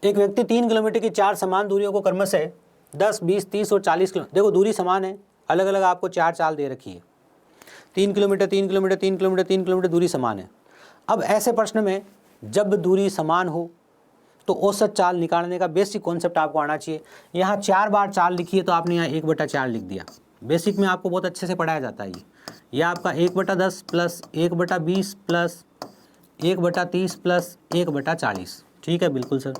एक व्यक्ति 3 किलोमीटर की 4 समान दूरियों को क्रमशः 10, 20, 30 और 40 किलोमीटर, देखो दूरी समान है, अलग अलग आपको 4 चाल दे रखी है। 3 किलोमीटर 3 किलोमीटर 3 किलोमीटर 3 किलोमीटर दूरी समान है। अब ऐसे प्रश्न में जब दूरी समान हो तो औसत चाल निकालने का बेसिक कॉन्सेप्ट आपको आना चाहिए। यहाँ 4 बार चाल लिखी है तो आपने यहाँ 1/4 लिख दिया। बेसिक में आपको बहुत अच्छे से पढ़ाया जाता है ये आपका 1/10 प्लस 1/20 प्लस 1/30 प्लस 1/40। ठीक है, बिल्कुल सर।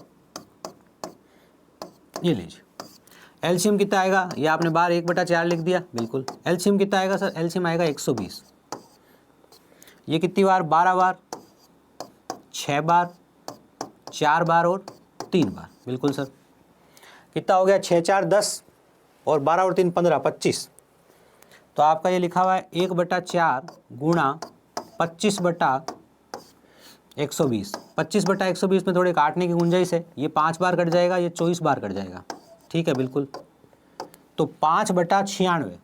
ये लीजिए एलसीएम कितना आएगा, ये आपने बार 1/4 लिख दिया, बिल्कुल। एलसीएम कितना आएगा सर, एलसीएम आएगा 120। ये कितनी बार, 12 बार, 6 बार, 4 बार और 3 बार, बिल्कुल सर। कितना हो गया, 6 4 10 और 12 और 3 15, 25। तो आपका ये लिखा हुआ है 1/4 गुणा 25/120। 25/120 में थोड़े काटने की गुंजाइश है, ये 5 बार कट जाएगा, ये 24 बार कट जाएगा। ठीक है, बिल्कुल। तो 5/96,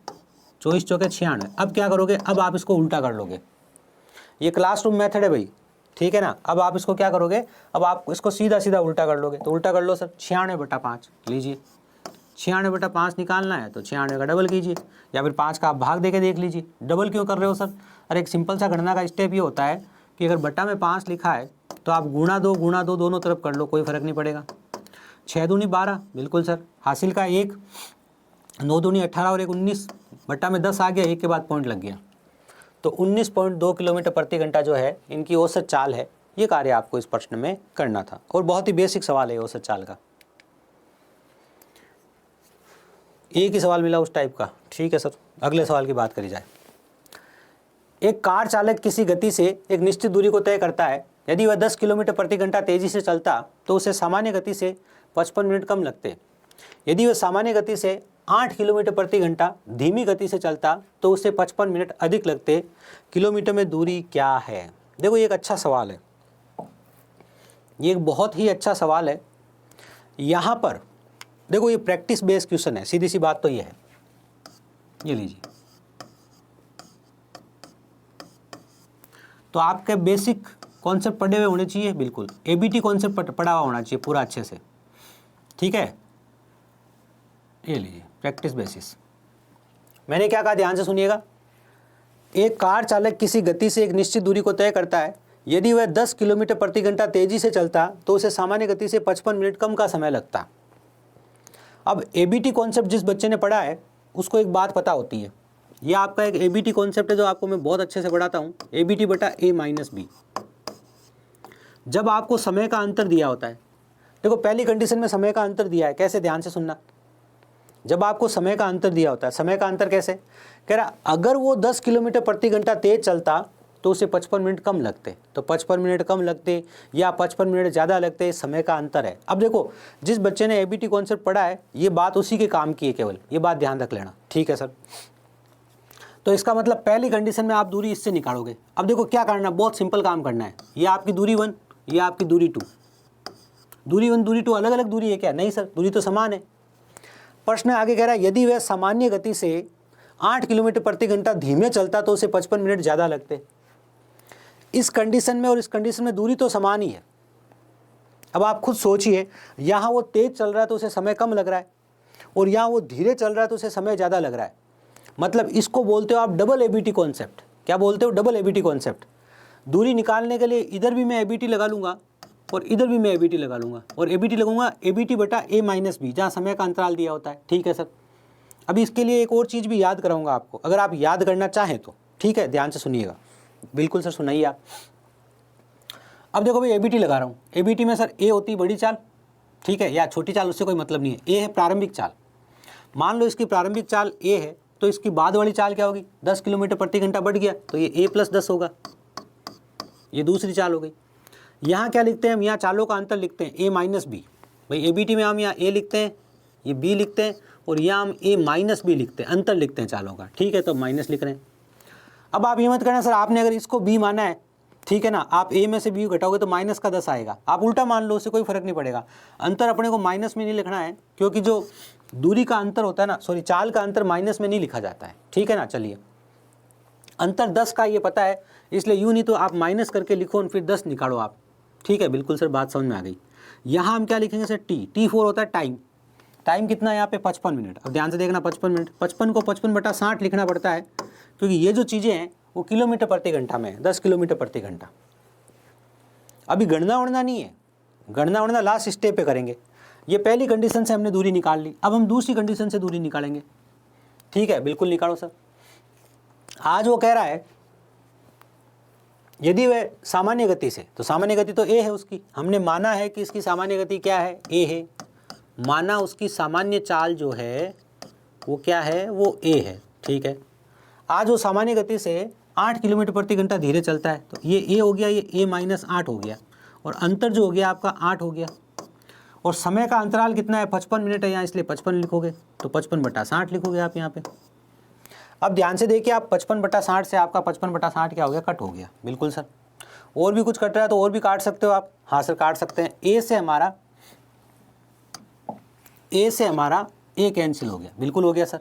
24 चौके 96। अब क्या करोगे, अब आप इसको उल्टा कर लोगे। ये क्लासरूम मेथड है भाई, ठीक है ना। अब आप इसको क्या करोगे, अब आप इसको सीधा सीधा उल्टा कर लोगे। तो उल्टा कर लो सर, 96/5 लीजिए। 96/5 निकालना है तो 96 का डबल कीजिए, या फिर 5 का आप भाग देके देख लीजिए। डबल क्यों कर रहे हो सर, अरे एक सिंपल सा गणना का स्टेप ये होता है कि अगर बट्टा में 5 लिखा है तो आप गुणा 2 दोनों तरफ कर लो, कोई फर्क नहीं पड़ेगा। 6 दूनी 12, बिल्कुल सर। हासिल का 1, 9 दूनी 18 और 1 19, बट्टा में 10 आ गया, 1 के बाद पॉइंट लग गया। तो 19.2 किलोमीटर प्रति घंटा जो है इनकी औसत चाल है। ये कार्य आपको इस प्रश्न में करना था और बहुत ही बेसिक सवाल है औसत चाल का। एक ही सवाल मिला उस टाइप का, ठीक है सर। अगले सवाल की बात करी जाए। एक कार चालक किसी गति से एक निश्चित दूरी को तय करता है। यदि वह 10 किलोमीटर प्रति घंटा तेजी से चलता तो उसे सामान्य गति से 55 मिनट कम लगते। यदि वह सामान्य गति से 8 किलोमीटर प्रति घंटा धीमी गति से चलता तो उसे 55 मिनट अधिक लगते। किलोमीटर में दूरी क्या है। देखो ये एक अच्छा सवाल है, ये एक बहुत ही अच्छा सवाल है। यहाँ पर देखो ये प्रैक्टिस बेस्ड क्वेश्चन है, सीधी सी बात तो ये है। ये लीजिए, तो आपके बेसिक कॉन्सेप्ट पढ़े हुए होने चाहिए, बिल्कुल। एबीटी कॉन्सेप्ट पढ़ा हुआ होना चाहिए पूरा अच्छे से, ठीक है। ये लीजिए प्रैक्टिस बेसिस। मैंने क्या कहा, ध्यान से सुनिएगा। एक कार चालक किसी गति से एक निश्चित दूरी को तय करता है। यदि वह 10 किलोमीटर प्रति घंटा तेजी से चलता तो उसे सामान्य गति से 55 मिनट कम का समय लगता। अब एबीटी कॉन्सेप्ट जिस बच्चे ने पढ़ा है उसको एक बात पता होती है। ये आपका एक एबीटी कॉन्सेप्ट है जो आपको मैं बहुत अच्छे से पढ़ाता हूँ, एबीटी बटा ए माइनस बी। जब आपको समय का अंतर दिया होता है, देखो पहली कंडीशन में समय का अंतर दिया है, कैसे, ध्यान से सुनना। जब आपको समय का अंतर दिया होता है, समय का अंतर कैसे कह रहा, अगर वो 10 किलोमीटर प्रति घंटा तेज चलता तो उसे 55 मिनट कम लगते। तो 55 मिनट कम लगते या 55 मिनट ज़्यादा लगते, समय का अंतर है। अब देखो जिस बच्चे ने एबीटी कॉन्सेप्ट पढ़ा है ये बात उसी के काम की है, केवल ये बात ध्यान रख लेना, ठीक है सर। तो इसका मतलब पहली कंडीशन में आप दूरी इससे निकालोगे। अब देखो क्या करना, बहुत सिंपल काम करना है। ये आपकी दूरी 1, ये आपकी दूरी 2। दूरी 1 दूरी 2 अलग अलग दूरी है क्या, नहीं सर, दूरी तो समान है। प्रश्न आगे कह रहा है यदि वह सामान्य गति से 8 किलोमीटर प्रति घंटा धीमे चलता तो उसे 55 मिनट ज़्यादा लगते। इस कंडीशन में और इस कंडीशन में दूरी तो समान ही है। अब आप खुद सोचिए, यहाँ वो तेज चल रहा है तो उसे समय कम लग रहा है और यहाँ वो धीरे चल रहा है तो उसे समय ज़्यादा लग रहा है। मतलब इसको बोलते हो आप डबल एबीटी कॉन्सेप्ट। क्या बोलते हो, डबल एबीटी कॉन्सेप्ट। दूरी निकालने के लिए इधर भी मैं एबीटी लगा लूँगा और इधर भी मैं एबीटी लगा लूँगा और एबीटी लगूंगा एबीटी बटा ए माइनस बी, जहाँ समय का अंतराल दिया होता है, ठीक है सर। अभी इसके लिए एक और चीज़ भी याद कराऊंगा आपको, अगर आप याद करना चाहें तो, ठीक है, ध्यान से सुनिएगा, बिल्कुल सर सुनाइए आप। अब देखो भाई एबीटी लगा रहा हूँ, एबीटी में सर ए होती बड़ी चाल, ठीक है, या छोटी चाल, उससे कोई मतलब नहीं है। ए है प्रारंभिक चाल, मान लो इसकी प्रारंभिक चाल ए है तो इसकी बाद वाली चाल क्या होगी, 10 किलोमीटर प्रति घंटा बढ़ गया तो ये a + 10 होगा, ये दूसरी चाल हो गई। यहाँ क्या लिखते हैं हम, यहाँ चालों का अंतर लिखते हैं a माइनस बी। भाई एबीटी में हम यहाँ a लिखते हैं, ये b लिखते हैं और यहाँ हम a माइनस बी लिखते हैं, अंतर लिखते हैं चालों का, ठीक है, तो माइनस लिख रहे हैं। अब आप ये मत करना सर आपने अगर इसको b माना है, ठीक है ना, आप a में से b घटाओगे तो माइनस का 10 आएगा। आप उल्टा मान लो, उससे कोई फर्क नहीं पड़ेगा। अंतर अपने को माइनस में नहीं लिखना है, क्योंकि जो दूरी का अंतर होता है ना, सॉरी चाल का अंतर माइनस में नहीं लिखा जाता है, ठीक है ना। चलिए अंतर 10 का ये पता है, इसलिए यूँ नहीं तो आप माइनस करके लिखो और फिर 10 निकालो आप, ठीक है, बिल्कुल सर बात समझ में आ गई। यहाँ हम क्या लिखेंगे सर, T4 होता है टाइम। टाइम कितना है यहाँ पे 55 मिनट। अब ध्यान से देखना 55 मिनट, 55 को 55/60 लिखना पड़ता है, क्योंकि ये जो चीज़ें हैं वो किलोमीटर प्रति घंटा में है, 10 किलोमीटर प्रति घंटा। अभी गणना उड़ना नहीं है, गणना उड़ना लास्ट स्टेप पे करेंगे। ये पहली कंडीशन से हमने दूरी निकाल ली, अब हम दूसरी कंडीशन से दूरी निकालेंगे। ठीक है, बिल्कुल निकालो सर। आज वो कह रहा है यदि वह सामान्य गति से, तो सामान्य गति तो ए है उसकी, हमने माना है कि इसकी सामान्य गति क्या है, ए है, माना उसकी सामान्य चाल जो है वो क्या है, वो ए है। ठीक है, आज वो सामान्य गति से 8 किलोमीटर प्रति घंटा धीरे चलता है, तो ये ए हो गया, ये ए -8 हो गया, और अंतर जो हो गया आपका 8 हो गया, और समय का अंतराल कितना है, 55 मिनट है यहाँ, इसलिए 55 लिखोगे, तो 55/60 लिखोगे आप यहाँ पे। अब ध्यान से देखिए, आप 55/60 से आपका 55/60 क्या हो गया, कट हो गया। बिल्कुल सर, और भी कुछ कट रहा है तो और भी काट सकते हो आप। हाँ सर, काट सकते हैं। ए से हमारा ए कैंसिल हो गया, बिल्कुल हो गया सर।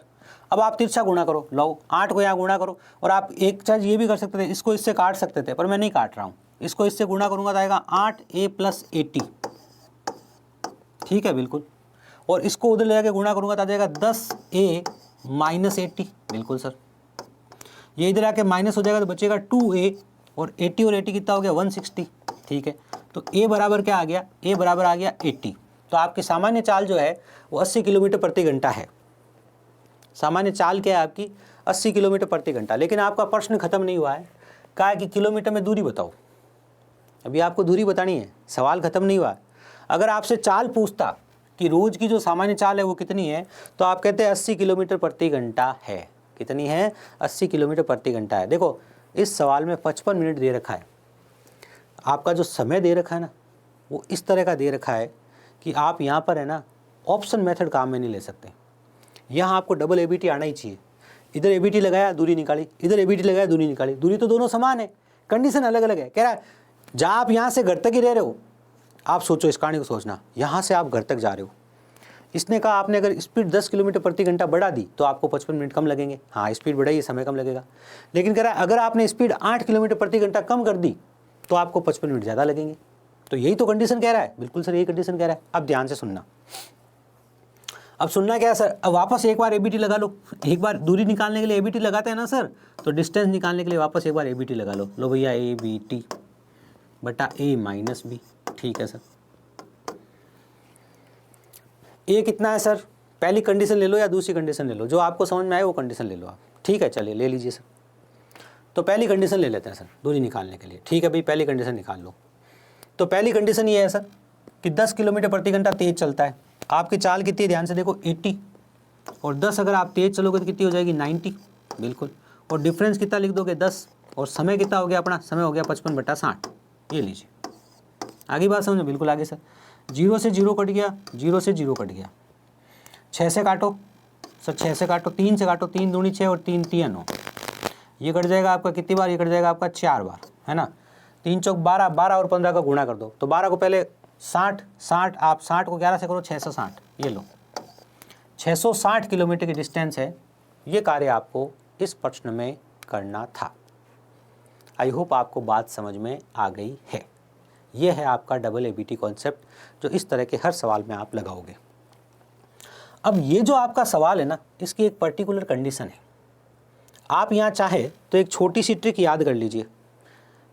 अब आप तिरछा गुणा करो, लो 8 को यहाँ गुणा करो, और आप एक चीज़ ये भी कर सकते थे, इसको इससे काट सकते थे, पर मैं नहीं काट रहा हूँ, इसको इससे गुणा करूँगा तो आएगा 8a + 80। ठीक है, बिल्कुल, और इसको उधर ले जाके गुणा करूँगा तो आ जाएगा 10a - 80। बिल्कुल सर, ये इधर आके माइनस हो जाएगा तो बचेगा 2a, और 80 और 80 कितना हो गया, 160। ठीक है, तो a बराबर क्या आ गया, a बराबर आ गया 80। तो आपकी सामान्य चाल जो है वो 80 किलोमीटर प्रति घंटा है। सामान्य चाल क्या है आपकी, 80 किलोमीटर प्रति घंटा। लेकिन आपका प्रश्न खत्म नहीं हुआ है, कहा है कि किलोमीटर में दूरी बताओ। अभी आपको दूरी बतानी है, सवाल खत्म नहीं हुआ है। अगर आपसे चाल पूछता कि रोज़ की जो सामान्य चाल है वो कितनी है, तो आप कहते हैं 80 किलोमीटर प्रति घंटा है। कितनी है, 80 किलोमीटर प्रति घंटा है। देखो इस सवाल में 55 मिनट दे रखा है, आपका जो समय दे रखा है ना वो इस तरह का दे रखा है कि आप यहाँ पर है ना ऑप्शन मेथड काम में नहीं ले सकते। यहाँ आपको डबल एबीटी आना ही चाहिए। इधर एबीटी लगाया दूरी निकाली, इधर एबीटी लगाया दूरी निकाली, दूरी तो दोनों समान है, कंडीशन अलग अलग है। कह रहा है जहाँ आप यहाँ से घर तक ही रह रहे हो, आप सोचो इस कहानी को सोचना, यहाँ से आप घर तक जा रहे हो, इसने कहा आपने अगर स्पीड 10 किलोमीटर प्रति घंटा बढ़ा दी तो आपको 55 मिनट कम लगेंगे। हाँ, स्पीड बढ़ाइए, समय कम लगेगा। लेकिन कह रहा है अगर आपने स्पीड 8 किलोमीटर प्रति घंटा कम कर दी तो आपको 55 मिनट ज़्यादा लगेंगे। तो यही तो कंडीशन कह रहा है। बिल्कुल सर, यही कंडीशन कह रहा है। अब ध्यान से सुनना, अब सुनना क्या है सर, अब वापस एक बार एबीटी लगा लो। एक बार दूरी निकालने के लिए एबीटी लगाते हैं ना सर, तो डिस्टेंस निकालने के लिए वापस एक बार एबीटी लगा लो। लो भैया, एबीटी बटा a - b। ठीक है सर, ए कितना है सर, पहली कंडीशन ले लो या दूसरी कंडीशन ले लो, जो आपको समझ में आए वो कंडीशन ले लो आप। ठीक है, चलिए ले लीजिए सर। तो पहली कंडीशन ले लेते हैं सर दूरी निकालने के लिए। ठीक है भाई, पहली कंडीशन निकाल लो। तो पहली कंडीशन ये है सर कि 10 किलोमीटर प्रति घंटा तेज चलता है। आपकी चाल कितनी है, ध्यान से देखो 80, और 10 अगर आप तेज चलोगे तो कितनी हो जाएगी, 90। बिल्कुल, और डिफरेंस कितना लिख दोगे, 10, और समय कितना हो गया अपना, समय हो गया 55/60। ये लीजिए, आगे बात समझो। बिल्कुल आगे सर, 0 से 0 कट गया, 0 से 0 कट गया, 6 से काटो सर, 6 से काटो, 3 से काटो, 3 दूनी 6 और 3 3 9, ये कट जाएगा आपका कितनी बार, ये कट जाएगा आपका 4 बार, है ना। 3 चौक 12, 12 और 15 का गुणा कर दो, तो 12 को पहले 60, 60, आप 60 को 11 से करो, 660। ये लो, 660 किलोमीटर की डिस्टेंस है। ये कार्य आपको इस प्रश्न में करना था। आई होप आपको बात समझ में आ गई है। ये है आपका डबल एबीटी कॉन्सेप्ट, जो इस तरह के हर सवाल में आप लगाओगे। अब ये जो आपका सवाल है ना, इसकी एक पर्टिकुलर कंडीशन है। आप यहाँ चाहे तो एक छोटी सी ट्रिक याद कर लीजिए।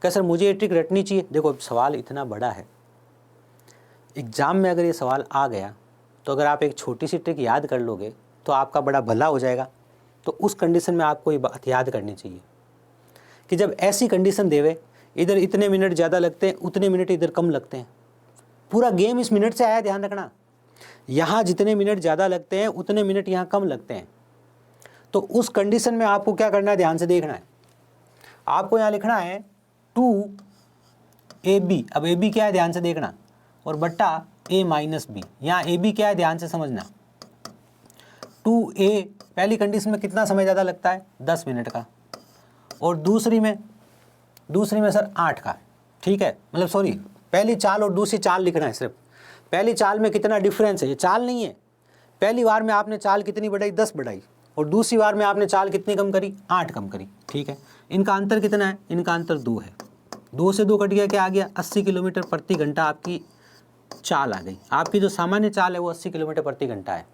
क्या सर मुझे ये ट्रिक रटनी चाहिए? देखो अब सवाल इतना बड़ा है, एग्ज़ाम में अगर ये सवाल आ गया तो अगर आप एक छोटी सी ट्रिक याद कर लोगे तो आपका बड़ा भला हो जाएगा। तो उस कंडीशन में आपको ये बात याद करनी चाहिए कि जब ऐसी कंडीशन देवे, इधर इतने मिनट ज़्यादा लगते हैं, उतने मिनट इधर कम लगते हैं। पूरा गेम इस मिनट से आया, ध्यान रखना। यहाँ जितने मिनट ज़्यादा लगते हैं उतने मिनट यहाँ कम लगते हैं। तो उस कंडीशन में आपको क्या करना है, ध्यान से देखना है। आपको यहाँ लिखना है 2ab। अब ab क्या है, ध्यान से देखना, और बट्टा a - b। यहाँ ab क्या है, ध्यान से समझना। 2a पहली कंडीशन में कितना समय ज़्यादा लगता है, 10 मिनट का, और दूसरी में सर 8 का। ठीक है, मतलब सॉरी, पहली चाल और दूसरी चाल लिखना है सिर्फ। पहली चाल में कितना डिफरेंस है, ये चाल नहीं है। पहली बार में आपने चाल कितनी बढ़ाई, 10 बढ़ाई, और दूसरी बार में आपने चाल कितनी कम करी, 8 कम करी। ठीक है, इनका अंतर कितना है, इनका अंतर 2 है। 2 से 2 कट गया, क्या आ गया, 80 किलोमीटर प्रति घंटा आपकी चाल आ गई। आपकी जो सामान्य चाल है वो 80 किलोमीटर प्रति घंटा है।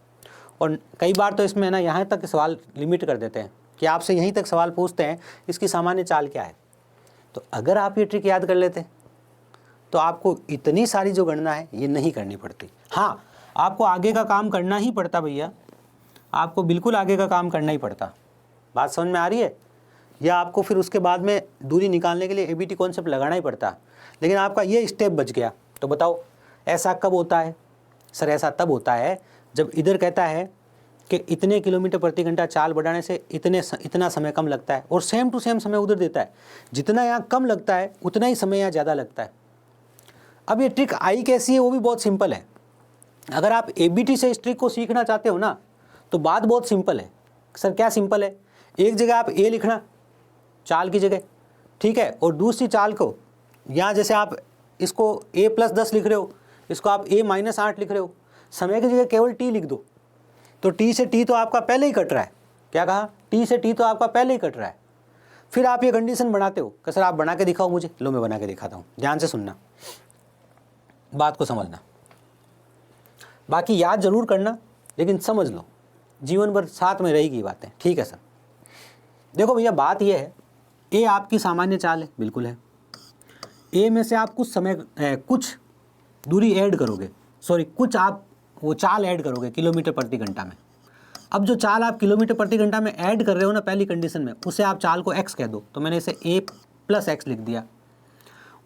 और कई बार तो इसमें ना यहाँ तक सवाल लिमिट कर देते हैं कि आपसे यहीं तक सवाल पूछते हैं इसकी सामान्य चाल क्या है। तो अगर आप ये ट्रिक याद कर लेते तो आपको इतनी सारी जो गणना है ये नहीं करनी पड़ती। हाँ, आपको आगे का काम करना ही पड़ता भैया, आपको बिल्कुल आगे का काम करना ही पड़ता। बात समझ में आ रही है? या आपको फिर उसके बाद में दूरी निकालने के लिए एबीटी कॉन्सेप्ट लगाना ही पड़ता। लेकिन आपका ये स्टेप बच गया। तो बताओ ऐसा कब होता है? सर ऐसा तब होता है जब इधर कहता है कि इतने किलोमीटर प्रति घंटा चाल बढ़ाने से इतना समय कम लगता है, और सेम टू सेम समय उधर देता है। जितना यहाँ कम लगता है उतना ही समय यहाँ ज़्यादा लगता है। अब ये ट्रिक आई कैसी है वो भी बहुत सिंपल है। अगर आप एबीटी से इस ट्रिक को सीखना चाहते हो ना तो बात बहुत सिंपल है। सर क्या सिंपल है? एक जगह आप ए लिखना चाल की जगह, ठीक है, और दूसरी चाल को यहाँ जैसे आप इसको a+10 लिख रहे हो, इसको आप a-8 लिख रहे हो, समय की जगह केवल t लिख दो। तो t से t तो आपका पहले ही कट रहा है। क्या कहा? t से t तो आपका पहले ही कट रहा है। फिर आप ये कंडीशन बनाते हो कि सर आप बना के दिखाओ मुझे। लो मैं बना के दिखाता हूँ, ध्यान से सुनना, बात को समझना। बाकी याद जरूर करना लेकिन समझ लो, जीवन भर साथ में रहेगी बातें। ठीक है सर? देखो भैया बात यह है, ए आपकी सामान्य चाल है, बिल्कुल है। ए में से आप कुछ दूरी ऐड करोगे, सॉरी कुछ आप वो चाल ऐड करोगे किलोमीटर प्रति घंटा में। अब जो चाल आप किलोमीटर प्रति घंटा में ऐड कर रहे हो ना पहली कंडीशन में, उसे आप चाल को x कह दो। तो मैंने इसे a+x लिख दिया।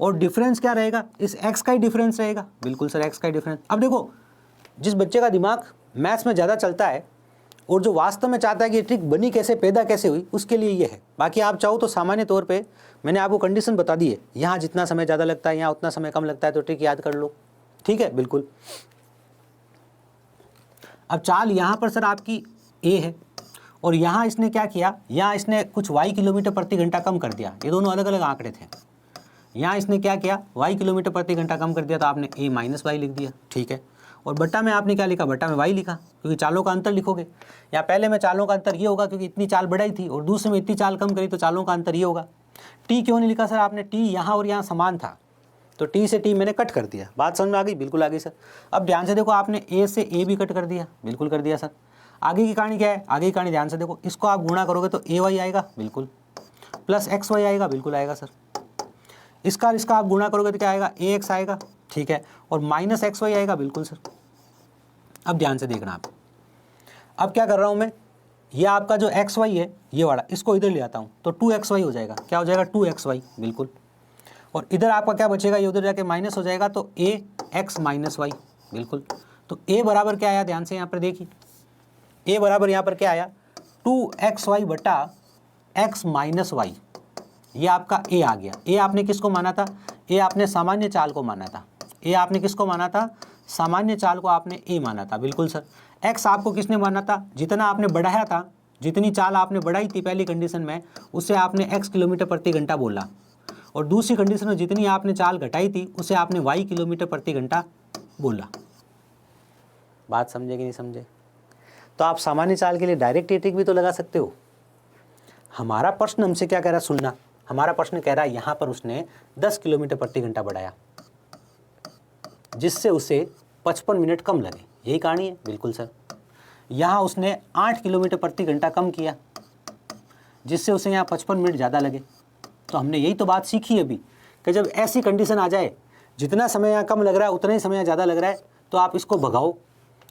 और डिफरेंस क्या रहेगा? इस x का ही डिफरेंस रहेगा। बिल्कुल सर, x का ही डिफरेंस। अब देखो, जिस बच्चे का दिमाग मैथ्स में ज़्यादा चलता है और जो वास्तव में चाहता है कि ये ट्रिक बनी कैसे, पैदा कैसे हुई, उसके लिए ये है। बाकी आप चाहो तो सामान्य तौर पे मैंने आपको कंडीशन बता दी है, यहाँ जितना समय ज़्यादा लगता है यहाँ उतना समय कम लगता है, तो ट्रिक याद कर लो। ठीक है, बिल्कुल। अब चाल यहाँ पर सर आपकी ए है और यहाँ इसने क्या किया, यहाँ इसने कुछ y किलोमीटर प्रति घंटा कम कर दिया। ये दोनों अलग अलग आंकड़े थे। यहाँ इसने क्या किया, y किलोमीटर प्रति घंटा कम कर दिया, तो आपने a-y लिख दिया। ठीक है, और बट्टा में आपने क्या लिखा? बट्टा में y लिखा, क्योंकि चालों का अंतर लिखोगे। या पहले में चालों का अंतर ये होगा क्योंकि इतनी चाल बढ़ाई थी और दूसरे में इतनी चाल कम करी, तो चालों का अंतर ये होगा। t क्यों नहीं लिखा सर आपने? t यहाँ और यहाँ समान था, तो t से t मैंने कट कर दिया। बात समझ में आ गई? बिल्कुल आ गई सर। अब ध्यान से देखो, आपने a से a भी कट कर दिया। बिल्कुल कर दिया सर। आगे की कहानी क्या है? आगे की कहानी ध्यान से देखो, इसको आप गुणा करोगे तो ay आएगा, बिल्कुल, प्लस xy आएगा, बिल्कुल आएगा सर। इसका आप गुणा करोगे तो क्या आएगा? ax आएगा, ठीक है, और माइनस xy आएगा, बिल्कुल सर। अब ध्यान से देखना आप, अब क्या कर रहा हूँ मैं, ये आपका जो xy है ये वाला, इसको इधर ले आता हूँ तो 2xy हो जाएगा। क्या हो जाएगा? 2xy, बिल्कुल। और इधर आपका क्या बचेगा? ये उधर जाके माइनस हो जाएगा, तो ax माइनस वाई, बिल्कुल। तो a बराबर क्या आया? ध्यान से यहाँ पर देखिए, a बराबर यहाँ पर क्या आया? 2xy बटा x माइनस वाई। ये आपका a आ गया। a आपने किसको माना था? a आपने सामान्य चाल को माना था। a आपने किसको माना था? सामान्य चाल को आपने a माना था, बिल्कुल सर। x आपको किसने माना था? जितना आपने बढ़ाया था, जितनी चाल आपने बढ़ाई थी पहली कंडीशन में, उससे आपने x किलोमीटर प्रति घंटा बोला, और दूसरी कंडीशन में जितनी आपने चाल घटाई थी उसे आपने y किलोमीटर प्रति घंटा बोला। बात समझे कि नहीं समझे? तो आप सामान्य चाल के लिए डायरेक्ट ये ट्रिक भी तो लगा सकते हो। हमारा प्रश्न हमसे क्या कह रहा है सुनना, हमारा प्रश्न कह रहा है यहाँ पर उसने 10 किलोमीटर प्रति घंटा बढ़ाया जिससे उसे 55 मिनट कम लगे, यही कहानी है, बिल्कुल सर। यहाँ उसने 8 किलोमीटर प्रति घंटा कम किया जिससे उसे यहाँ 55 मिनट ज़्यादा लगे। तो हमने यही तो बात सीखी अभी कि जब ऐसी कंडीशन आ जाए, जितना समय यहाँ कम लग रहा है उतना ही समय ज़्यादा लग रहा है, तो आप इसको भगाओ,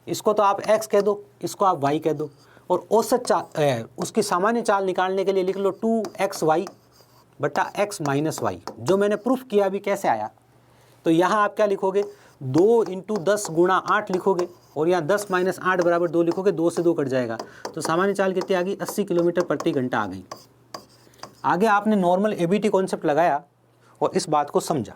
इसको तो आप x कह दो, इसको आप y कह दो, और औसत उसकी सामान्य चाल निकालने के लिए लिख लो 2xy बटा x माइनस वाई, जो मैंने प्रूफ किया अभी कैसे आया। तो यहाँ आप क्या लिखोगे? 2 × 10 × 8 लिखोगे, और यहाँ 10 - 8 बराबर 2 लिखोगे, 2 से 2 कट जाएगा, तो सामान्य चाल कितनी आ गई? 80 किलोमीटर प्रति घंटा आ गई। आगे आपने नॉर्मल एबीटी कॉन्सेप्ट लगाया और इस बात को समझा।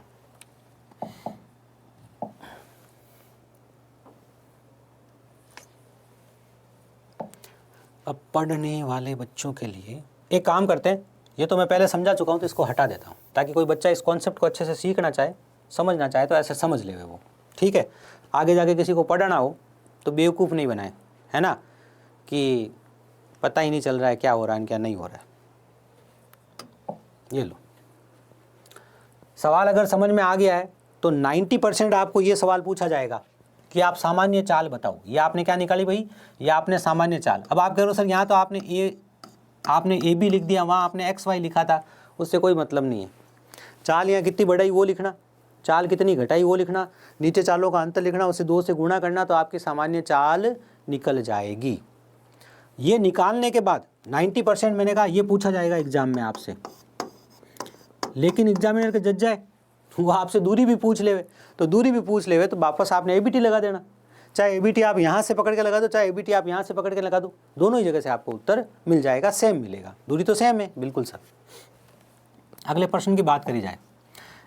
अब पढ़ने वाले बच्चों के लिए एक काम करते हैं, ये तो मैं पहले समझा चुका हूँ तो इसको हटा देता हूँ, ताकि कोई बच्चा इस कॉन्सेप्ट को अच्छे से सीखना चाहे, समझना चाहे तो ऐसे समझ ले वो, ठीक है। आगे जाके किसी को पढ़ना हो तो बेवकूफ़ नहीं बनाए, है ना, कि पता ही नहीं चल रहा है क्या हो रहा है क्या नहीं हो रहा है। ये लो, सवाल अगर समझ में आ गया है तो 90% आपको ये सवाल पूछा जाएगा कि आप सामान्य चाल बताओ। ये आपने क्या निकाली भाई, ये आपने सामान्य चाल। अब आप कह रहे हो सर यहाँ तो आपने ए बी लिख दिया, वहाँ आपने एक्स वाई लिखा था, उससे कोई मतलब नहीं है। चाल यहाँ कितनी बढ़ाई वो लिखना, चाल कितनी घटाई वो लिखना, नीचे चालों का अंतर लिखना, उसे 2 से गुणा करना, तो आपकी सामान्य चाल निकल जाएगी। ये निकालने के बाद 90% मैंने कहा ये पूछा जाएगा एग्जाम में आपसे। लेकिन एग्जामिनर के जज जाए, वो आपसे दूरी भी पूछ लेवे, तो दूरी भी पूछ लेवे तो वापस आपने एबीटी लगा देना। चाहे एबीटी आप यहाँ से पकड़ के लगा दो, चाहे एबीटी आप यहाँ से पकड़ के लगा दो, दोनों ही जगह से आपको उत्तर मिल जाएगा, सेम मिलेगा, दूरी तो सेम है। बिल्कुल सर। अगले प्रश्न की बात करी जाए,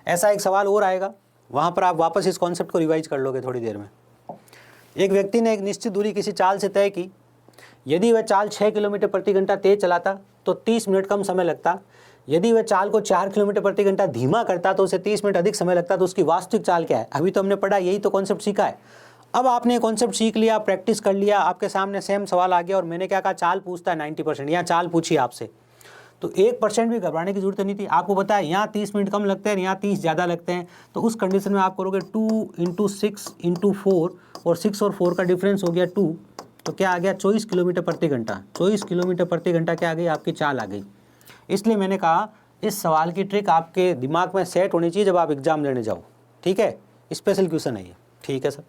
ऐसा एक सवाल और आएगा, वहाँ पर आप वापस इस कॉन्सेप्ट को रिवाइज कर लोगे थोड़ी देर में। एक व्यक्ति ने एक निश्चित दूरी किसी चाल से तय की, यदि वह चाल 6 किलोमीटर प्रति घंटा तेज चलाता तो 30 मिनट कम समय लगता, यदि वह चाल को 4 किलोमीटर प्रति घंटा धीमा करता तो उसे 30 मिनट अधिक समय लगता, तो उसकी वास्तविक चाल क्या है। अभी तो हमने पढ़ा, यही तो कॉन्सेप्ट सीखा है। अब आपने कॉन्सेप्ट सीख लिया, प्रैक्टिस कर लिया, आपके सामने सेम सवाल आ गया और मैंने क्या कहा, चाल पूछता है 90%, यहाँ चाल पूछी आपसे, तो 1% भी घबराने की जरूरत नहीं थी। आपको पता है यहाँ 30 मिनट कम लगते हैं, यहाँ 30 ज़्यादा लगते हैं, तो उस कंडीशन में आप करोगे 2 × 6 × 4, और 6 और 4 का डिफरेंस हो गया 2, तो क्या आ गया 24 किलोमीटर प्रति घंटा। 24 किलोमीटर प्रति घंटा क्या आ गई, आपकी चाल आ गई। इसलिए मैंने कहा इस सवाल की ट्रिक आपके दिमाग में सेट होनी चाहिए जब आप एग्जाम लेने जाओ। ठीक है, स्पेशल क्वेश्चन है ये। ठीक है सर।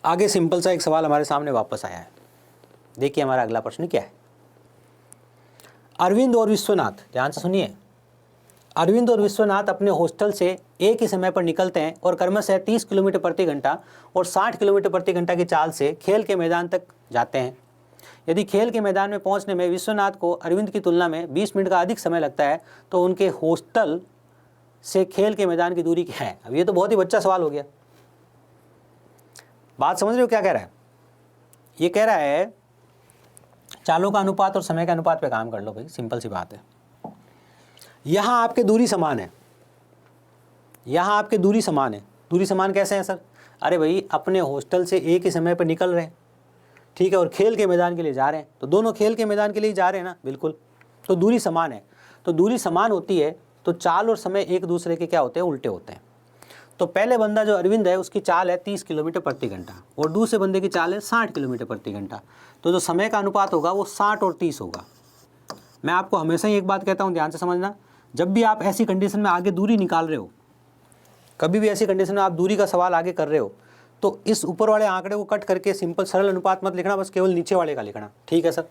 आगे सिंपल सा एक सवाल हमारे सामने वापस आया है। देखिए हमारा अगला प्रश्न क्या है। अरविंद और विश्वनाथ, ध्यान से सुनिए, अरविंद और विश्वनाथ अपने हॉस्टल से एक ही समय पर निकलते हैं और क्रमशः 30 किलोमीटर प्रति घंटा और 60 किलोमीटर प्रति घंटा की चाल से खेल के मैदान तक जाते हैं। यदि खेल के मैदान में पहुंचने में विश्वनाथ को अरविंद की तुलना में 20 मिनट का अधिक समय लगता है, तो उनके हॉस्टल से खेल के मैदान की दूरी क्या है। अब ये तो बहुत ही बच्चा सवाल हो गया। बात समझ रहे हो क्या कह रहा है। ये कह रहा है चालों का अनुपात और समय के अनुपात पे काम कर लो भाई, सिंपल सी बात है। यहाँ आपके दूरी समान है, यहाँ आपके दूरी समान है। दूरी समान कैसे है सर, अरे भाई अपने हॉस्टल से एक ही समय पर निकल रहे हैं, ठीक है, और खेल के मैदान के लिए जा रहे हैं, तो दोनों खेल के मैदान के लिए जा रहे हैं ना, बिल्कुल, तो दूरी समान है। तो दूरी समान होती है तो चाल और समय एक दूसरे के क्या होते हैं, उल्टे होते हैं। तो पहले बंदा जो अरविंद है उसकी चाल है 30 किलोमीटर प्रति घंटा और दूसरे बंदे की चाल है 60 किलोमीटर प्रति घंटा, तो जो समय का अनुपात होगा वो 60 और 30 होगा। मैं आपको हमेशा ही एक बात कहता हूँ, ध्यान से समझना, जब भी आप ऐसी कंडीशन में आगे दूरी निकाल रहे हो, कभी भी ऐसी कंडीशन में आप दूरी का सवाल आगे कर रहे हो, तो इस ऊपर वाले आंकड़े को कट करके सिंपल सरल अनुपात मत लिखना, बस केवल नीचे वाले का लिखना। ठीक है सर।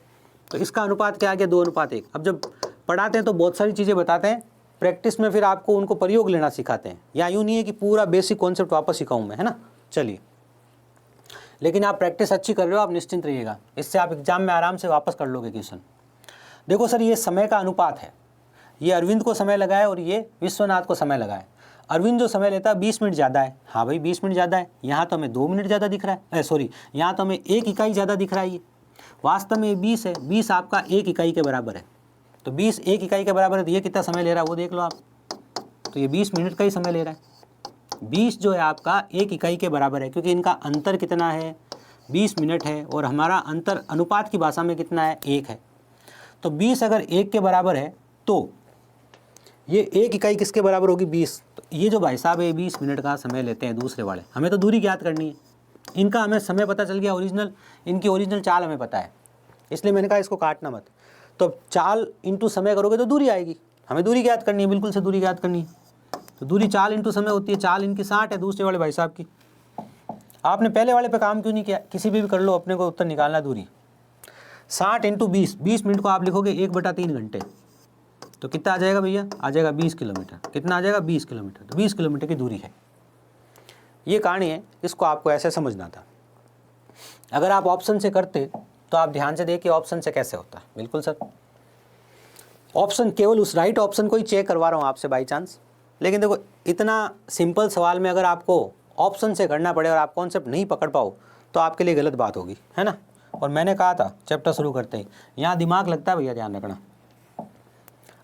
तो इसका अनुपात क्या आ गया, 2:1। अब जब पढ़ाते हैं तो बहुत सारी चीज़ें बताते हैं, प्रैक्टिस में फिर आपको उनको प्रयोग लेना सिखाते हैं। या यूँ नहीं है कि पूरा बेसिक कॉन्सेप्ट वापस सिखाऊँ मैं, है ना। चलिए, लेकिन आप प्रैक्टिस अच्छी कर रहे हो, आप निश्चिंत रहिएगा, इससे आप एग्जाम में आराम से वापस कर लोगे क्वेश्चन। देखो सर, ये समय का अनुपात है, ये अरविंद को समय लगा है और ये विश्वनाथ को समय लगा है। अरविंद जो समय लेता है 20 मिनट ज़्यादा है, हाँ भाई 20 मिनट ज़्यादा है। यहाँ तो हमें 2 मिनट ज़्यादा दिख रहा है, सॉरी, यहाँ तो हमें 1 इकाई ज़्यादा दिख रहा है। ये वास्तव में 20 है, 20 आपका 1 इकाई के बराबर है, तो 20 1 इकाई के बराबर है, तो ये कितना समय ले रहा है वो देख लो आप, तो ये 20 मिनट का ही समय ले रहा है। 20 जो है आपका 1 इकाई के बराबर है, क्योंकि इनका अंतर कितना है, 20 मिनट है, और हमारा अंतर अनुपात की भाषा में कितना है, 1 है। तो 20 अगर 1 के बराबर है तो ये 1 इकाई किसके बराबर होगी, 20। तो ये जो भाई साहब है 20 मिनट का समय लेते हैं दूसरे वाले, हमें तो दूरी ज्ञात करनी है, इनका हमें समय पता चल गया ओरिजिनल, इनकी ओरिजिनल चाल हमें पता है, इसलिए मैंने कहा इसको काटना मत। तो चाल इंटू समय करोगे तो दूरी आएगी, हमें दूरी ज्ञात करनी है, बिल्कुल से दूरी ज्ञात करनी है। तो दूरी चाल इंटू समय होती है, चाल इनकी 60 है दूसरे वाले भाई साहब की। आपने पहले वाले पे काम क्यों नहीं किया, किसी भी कर लो, अपने को उत्तर निकालना दूरी 60 × 20, 20 मिनट को आप लिखोगे 1/3 घंटे, तो कितना आ जाएगा भैया, आ जाएगा 20 किलोमीटर। कितना आ जाएगा, 20 किलोमीटर। तो 20 किलोमीटर की दूरी है, ये कहानी है, इसको आपको ऐसे समझना था। अगर आप ऑप्शन से करते तो आप ध्यान से देखिए ऑप्शन से कैसे होता है। बिल्कुल सर, ऑप्शन केवल उस राइट ऑप्शन को ही चेक करवा रहा हूँ आपसे बाई चांस, लेकिन देखो इतना सिंपल सवाल में अगर आपको ऑप्शन से करना पड़े और आप कॉन्सेप्ट नहीं पकड़ पाओ तो आपके लिए गलत बात होगी, है ना। और मैंने कहा था चैप्टर शुरू करते ही यहाँ दिमाग लगता है भैया, ध्यान रखना।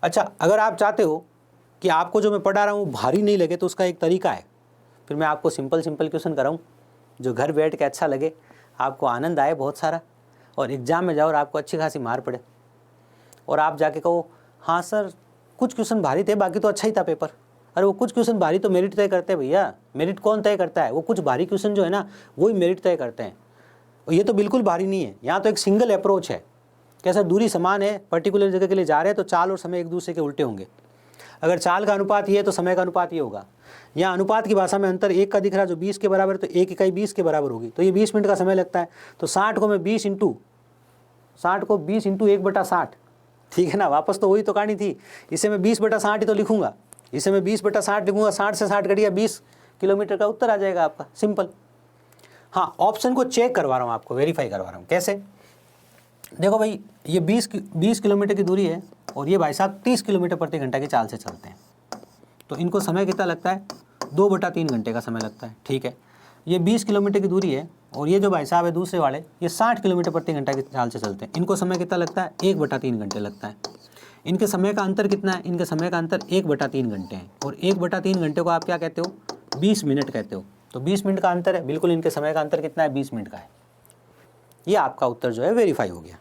अच्छा, अगर आप चाहते हो कि आपको जो मैं पढ़ा रहा हूँ भारी नहीं लगे तो उसका एक तरीका है, फिर मैं आपको सिंपल क्वेश्चन कराऊँ जो घर बैठ के अच्छा लगे, आपको आनंद आए बहुत सारा, और एग्ज़ाम में जाओ और आपको अच्छी खासी मार पड़े, और आप जाके कहो हाँ सर कुछ क्वेश्चन भारी थे, बाकी तो अच्छा ही था पेपर। अरे वो कुछ क्वेश्चन भारी तो मेरिट तय करते हैं भैया। मेरिट कौन तय करता है? वो कुछ भारी क्वेश्चन जो है ना, वही मेरिट तय करते हैं। और ये तो बिल्कुल भारी नहीं है, यहाँ तो एक सिंगल अप्रोच है। कैसा, दूरी समान है, पर्टिकुलर जगह के लिए जा रहे हैं तो चाल और समय एक दूसरे के उल्टे होंगे। अगर चाल का अनुपात ये है तो समय का अनुपात ये होगा। यहाँ अनुपात की भाषा में अंतर 1 का दिख रहा है, जो 20 के बराबर है, तो 1 इकाई 20 के बराबर होगी, तो ये 20 मिनट का समय लगता है। तो 60 को मैं 20 इंटू 1/60, ठीक है ना, वापस तो वही तो कहानी थी। इसे मैं 20/60 ही तो लिखूंगा, इसे मैं 20/60 लिखूंगा, 60 से 60 कटिया 20 किलोमीटर का उत्तर आ जाएगा आपका, सिंपल। हाँ, ऑप्शन को चेक करवा रहा हूँ, आपको वेरीफाई करवा रहा हूँ। कैसे? देखो भाई, ये 20 किलोमीटर की दूरी है और ये भाई साहब 30 किलोमीटर प्रति घंटा की चाल से चलते हैं, तो इनको समय कितना लगता है? 2/3 घंटे का समय लगता है, ठीक है। ये 20 किलोमीटर की दूरी है और ये जो भाई साहब है दूसरे वाले, ये 60 किलोमीटर प्रति घंटा की चाल से चलते हैं, इनको समय कितना लगता है? 1/3 घंटे लगता है। इनके समय का अंतर कितना है? इनके समय का अंतर 1/3 घंटे है, और 1/3 घंटे को आप क्या कहते हो? 20 मिनट कहते हो। तो 20 मिनट का अंतर है, बिल्कुल इनके समय का अंतर कितना है? 20 मिनट का है। ये आपका उत्तर जो है वेरीफाई हो गया।